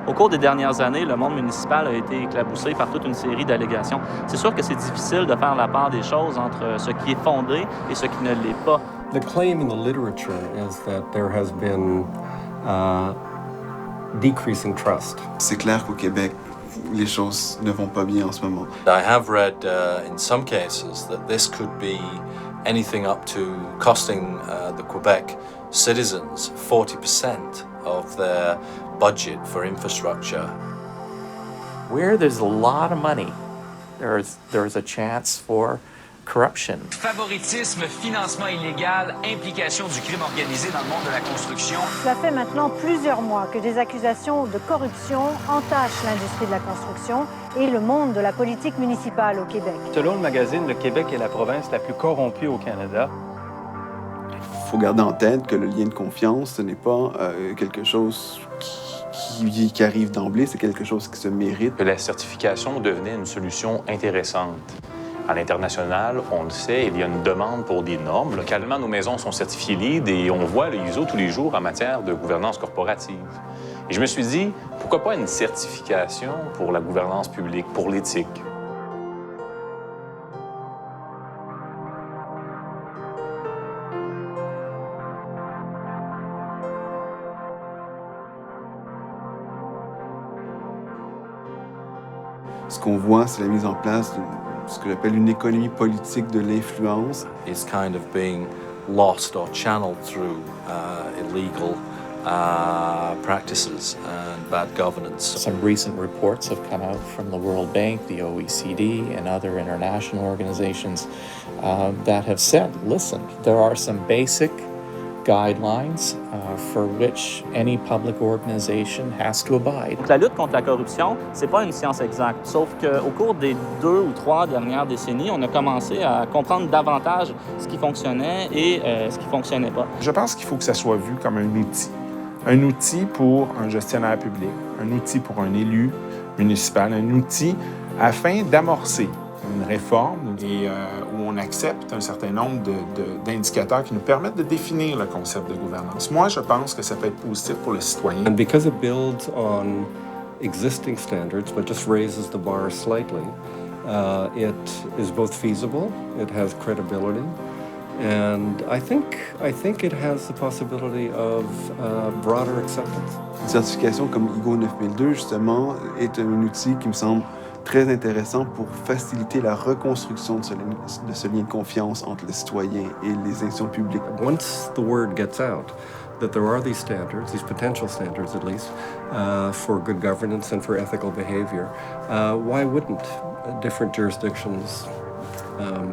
Au cours des dernières années, le monde municipal a été éclaboussé par toute une série d'allégations. C'est sûr que c'est difficile de faire la part des choses entre ce qui est fondé et ce qui ne l'est pas. The claim in the literature is that there has been decreasing trust. C'est clair qu'au Québec, les choses ne vont pas bien en ce moment. I have read in some cases that this could be anything up to costing the Quebec citizens 40% of their budget for infrastructure. Where there's a lot of money, there's a chance for corruption. Favoritisme, financement illégal, implication du crime organisé dans le monde de la construction. Cela fait maintenant plusieurs mois que des accusations de corruption entachent l'industrie de la construction et le monde de la politique municipale au Québec. Selon le magazine, le Québec est la province la plus corrompue au Canada. Il faut garder en tête que le lien de confiance, ce n'est pas quelque chose qui arrive d'emblée, c'est quelque chose qui se mérite. Que la certification devenait une solution intéressante. À l'international, on le sait, il y a une demande pour des normes. Localement, nos maisons sont certifiées LEED et on voit le ISO tous les jours en matière de gouvernance corporative. Et je me suis dit, pourquoi pas une certification pour la gouvernance publique, pour l'éthique? Ce qu'on voit, c'est la mise en place de ce que j'appelle une économie politique de l'influence. It's kind of being lost or channeled through illegal practices and bad governance. Some recent reports have come out from the World Bank, the OECD, and other international organizations that have said, listen, there are some basic guidelines for which any public organization has to abide. La lutte contre la corruption, c'est pas une science exacte, sauf qu'au cours des 2 ou 3 dernières décennies, on a commencé à comprendre davantage ce qui fonctionnait et ce qui fonctionnait pas. Je pense qu'il faut que ça soit vu comme un outil. Un outil pour un gestionnaire public, un outil pour un élu municipal, un outil afin d'amorcer une réforme et où on accepte un certain nombre d'indicateurs qui nous permettent de définir le concept de gouvernance. Moi, je pense que ça peut être positif pour le citoyen. And because it builds on existing standards but just raises the bar slightly, it is both feasible, it has credibility, and I think it has the possibility of broader acceptance. Une certification comme IGO 9002, justement, est un outil qui me semble très intéressant pour faciliter la reconstruction de ce lien de confiance entre le citoyen et les institutions publiques. Once the word gets out that there are these standards, these potential standards at least, for good governance and for ethical behavior, why wouldn't different jurisdictions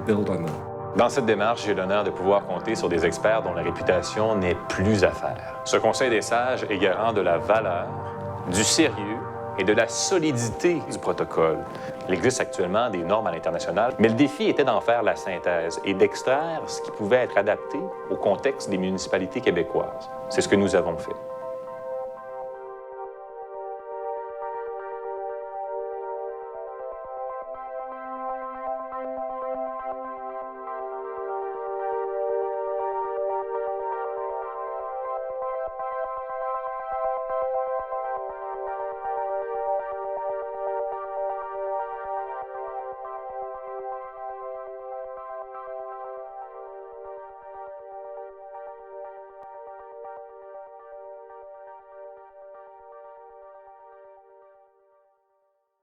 build on them? Dans cette démarche, j'ai l'honneur de pouvoir compter sur des experts dont la réputation n'est plus à faire. Ce Conseil des sages est garant de la valeur, du sérieux et de la solidité du protocole. Il existe actuellement des normes à l'international, mais le défi était d'en faire la synthèse et d'extraire ce qui pouvait être adapté au contexte des municipalités québécoises. C'est ce que nous avons fait.